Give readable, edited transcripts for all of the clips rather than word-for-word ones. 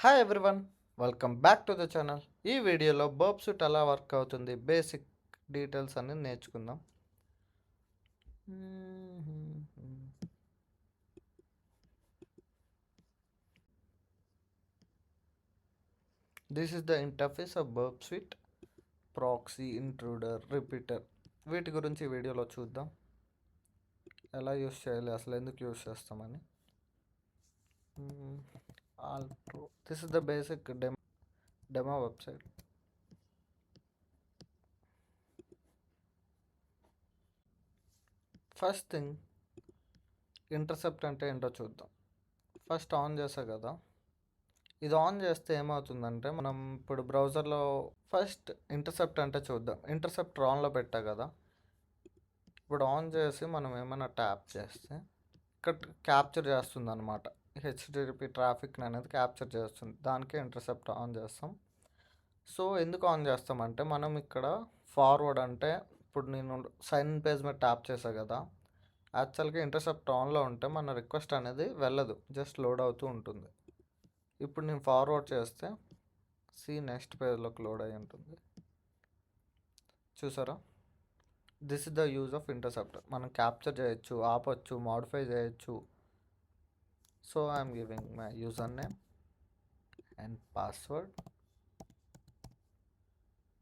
Hi everyone, welcome back to the channel. ఈ వీడియోలో Burp Suite ఎలా వర్క్ అవుతుంది బేసిక్ డీటెయిల్స్ అన్ని నేర్చుకుందాం. This is the interface of Burp Suite, proxy, intruder, repeater. వీటి గురించి ఈ వీడియోలో చూద్దాం. ఎలా యూస్ చేయాలి, అసలు ఎందుకు యూస్ చేస్తామని. This is the basic demo website. First thing, intercept అంటే ఏంటో చూద్దాం. ఫస్ట్ ఆన్ చేసా కదా, ఇది ఆన్ చేస్తే ఏమవుతుందంటే, మనం ఇప్పుడు బ్రౌజర్లో ఫస్ట్ ఇంటర్సెప్ట్ అంటే చూద్దాం. ఇంటర్సెప్ట్ ఆన్లో పెట్టా కదా, ఇప్పుడు ఆన్ చేసి మనం ఏమైనా ట్యాప్ చేస్తే ఇక్కడ క్యాప్చర్ చేస్తుంది అనమాట. హెచ్టిటిపి ట్రాఫిక్ అనేది క్యాప్చర్ చేస్తుంది, దానికే ఇంటర్సెప్ట్ ఆన్ చేస్తాం. సో ఎందుకు ఆన్ చేస్తామంటే, మనం ఇక్కడ ఫార్వర్డ్ అంటే ఇప్పుడు నేను సైన్ ఇన్ పేజ్ మీద ట్యాప్ చేసా కదా, యాక్చువల్గా ఇంటర్సెప్ట్ ఆన్లో ఉంటే మన రిక్వెస్ట్ అనేది వెళ్ళదు, జస్ట్ లోడ్ అవుతూ ఉంటుంది. ఇప్పుడు నేను ఫార్వర్డ్ చేస్తే నెక్స్ట్ పేజ్లోకి లోడ్ అయి ఉంటుంది. చూసారా, this is the use of intercept. మనం క్యాప్చర్ చేయొచ్చు, ఆపొచ్చు, మాడిఫై చేయొచ్చు. So I'm giving my user name and password,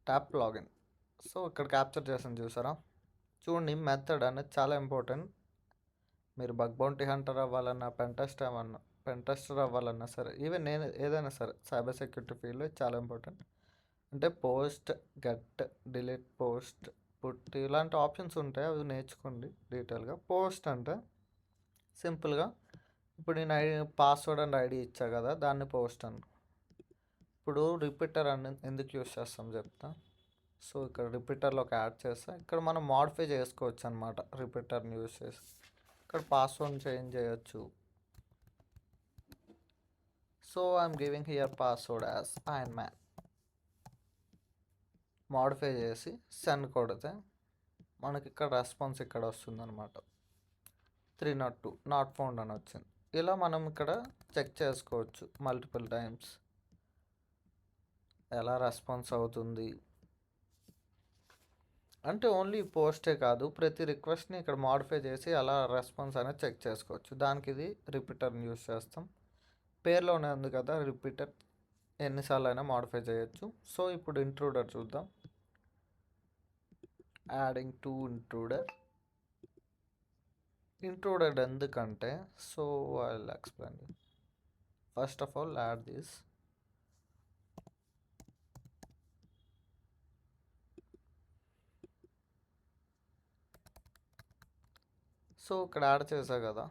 tap login. So ఇక్కడ క్యాప్చర్ చేసాను, చూసారా. చూడండి, మెథడ్ అనేది చాలా ఇంపార్టెంట్. మీరు బగ్ బౌంటీ హంటర్ అవ్వాలన్నా, పెంటెస్టర్ అవ్వాలన్నా సరే, ఈవెన్ నేను ఏదైనా సరే సైబర్ సెక్యూరిటీ ఫీల్డ్లో చాలా ఇంపార్టెంట్. అంటే post, get, delete, post, put ఇలాంటి ఆప్షన్స్ ఉంటాయి, అవి నేర్చుకోండి డీటెయిల్గా. పోస్ట్ అంటే సింపుల్గా ఇప్పుడు నేను పాస్వర్డ్ అండ్ ఐడి ఇచ్చా కదా, దాన్ని పోస్ట్ అను. ఇప్పుడు రిపీటర్ అని ఎందుకు యూస్ చేస్తాం చెప్తా. సో ఇక్కడ రిపీటర్లోకి యాడ్ చేస్తా, ఇక్కడ మనం మాడిఫై చేసుకోవచ్చు అనమాట రిపీటర్ని యూస్ చేసి. ఇక్కడ పాస్వర్డ్ చేంజ్ చేయొచ్చు. So I'm giving here password as iron man. Modify చేసి సెండ్ కొడితే మనకి ఇక్కడ రెస్పాన్స్ ఇక్కడ వస్తుంది అనమాట. 302 నాట్ ఫౌండ్ అని వచ్చింది. ఇలా మనం ఇక్కడ చెక్ చేసుకోవచ్చు మల్టిపుల్ టైమ్స్ ఎలా రెస్పాన్స్ అవుతుంది. అంటే ఓన్లీ పోస్టే కాదు, ప్రతి రిక్వెస్ట్ని ఇక్కడ మాడిఫై చేసి అలా రెస్పాన్స్ అనేది చెక్ చేసుకోవచ్చు. దానికి ఇది రిపీటర్ని యూస్ చేస్తాం. పేర్లోనే ఉంది కదా రిపీటర్, ఎన్నిసార్లు అయినా మాడిఫై చేయొచ్చు. సో ఇప్పుడు ఇంట్రూడర్ చూద్దాం. యాడింగ్ టు ఇంట్రూడర్ ఎందుకంటే, so I will explain you. First of all add this. So ఇక్కడ యాడ్ చేసా కదా,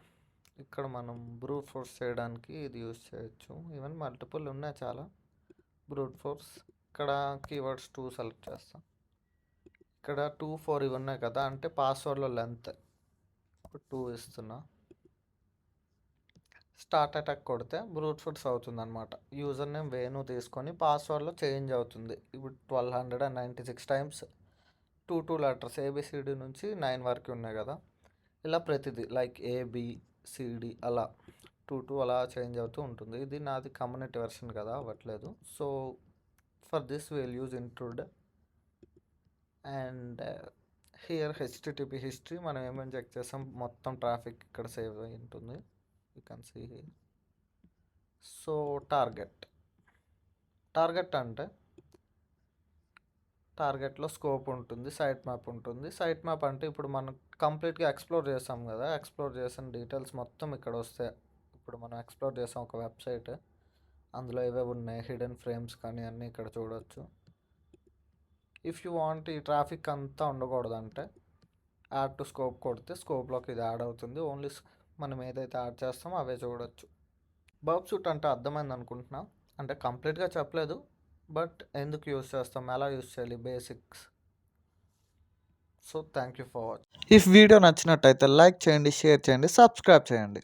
ఇక్కడ మనం బ్రూట్ ఫోర్స్ చేయడానికి ఇది యూస్ చేయొచ్చు. ఈవెన్ మల్టిపుల్ ఉన్నాయి చాలా బ్రూట్ ఫోర్స్. ఇక్కడ కీవర్డ్స్ 2 సెలెక్ట్ చేస్తాం. ఇక్కడ 2, 4 ఇవి ఉన్నాయి కదా, అంటే పాస్వర్డ్లో లెంత్ ఇప్పుడు 2 ఇస్తున్నా. స్టార్ట్ అటాక్ కొడితే బ్రూట్ ఫోర్స్ అవుతుంది అనమాట. యూజర్ నేమ్ వేణు తీసుకొని పాస్వర్డ్లో చేంజ్ అవుతుంది. ఇప్పుడు 1296 టైమ్స్ 2 లెటర్స్ ఏబిసిడి నుంచి 9 వరకు ఉన్నాయి కదా, ఇలా ప్రతిదీ లైక్ ఏబిసిడి అలా 2 అలా చేంజ్ అవుతూ ఉంటుంది. ఇది నాది కమ్యూనిటీ వెర్షన్ కదా, అవ్వట్లేదు. So for this will use Intruder and here HTTP history. మనం ఏమేమి చెక్ చేస్తాం, మొత్తం ట్రాఫిక్ ఇక్కడ సేవ్ అయి ఉంటుంది. You can see here. So target అంటే టార్గెట్లో స్కోప్ ఉంటుంది, సైట్ మ్యాప్ ఉంటుంది. సైట్ మ్యాప్ అంటే ఇప్పుడు మనం కంప్లీట్గా ఎక్స్ప్లోర్ చేసాం కదా, ఎక్స్ప్లోర్ చేసిన డీటెయిల్స్ మొత్తం ఇక్కడ వస్తాయి. ఇప్పుడు మనం ఎక్స్ప్లోర్ చేసాం ఒక వెబ్సైట్, అందులో ఏవేవి ఉన్నాయి, హిడెన్ ఫ్రేమ్స్ కానీ అన్నీ ఇక్కడ చూడవచ్చు. ఇఫ్ యూ వాంట్ ఈ ట్రాఫిక్ అంతా ఉండకూడదంటే యాడ్ టు స్కోప్ కొడితే స్కోప్లోకి ఇది యాడ్ అవుతుంది. ఓన్లీ మనం ఏదైతే యాడ్ చేస్తామో అవే చూడవచ్చు. బర్బ్ సూట్ అంటే అర్థమైంది అనుకుంటున్నా. అంటే కంప్లీట్గా చెప్పలేదు, బట్ ఎందుకు యూస్ చేస్తాం, ఎలా యూస్ చేయాలి, basics. So thank you for watching. If video నచ్చినట్టయితే లైక్ చేయండి, షేర్ చేయండి, సబ్స్క్రైబ్ చేయండి.